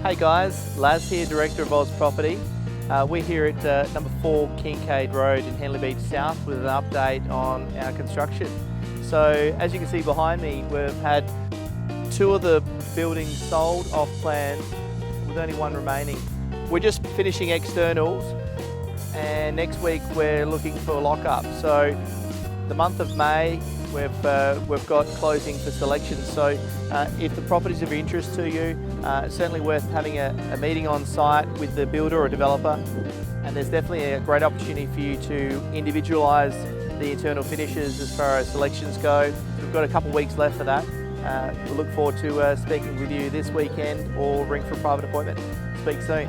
Hey guys, Laz here, Director of Ous.Property. We're here at number 4 Kincaid Road in Henley Beach South with an update on our construction. So as you can see behind me, we've had 2 of the buildings sold off plan with only 1 remaining. We're just finishing externals and next week we're looking for a lock-up. So the month of May we've got closing for selection. So if the property's of interest to you, it's certainly worth having a meeting on site with the builder or developer, and there's definitely a great opportunity for you to individualise the internal finishes as far as selections go. We've got a couple of weeks left for that. We'll look forward to speaking with you this weekend or ring for a private appointment. Speak soon.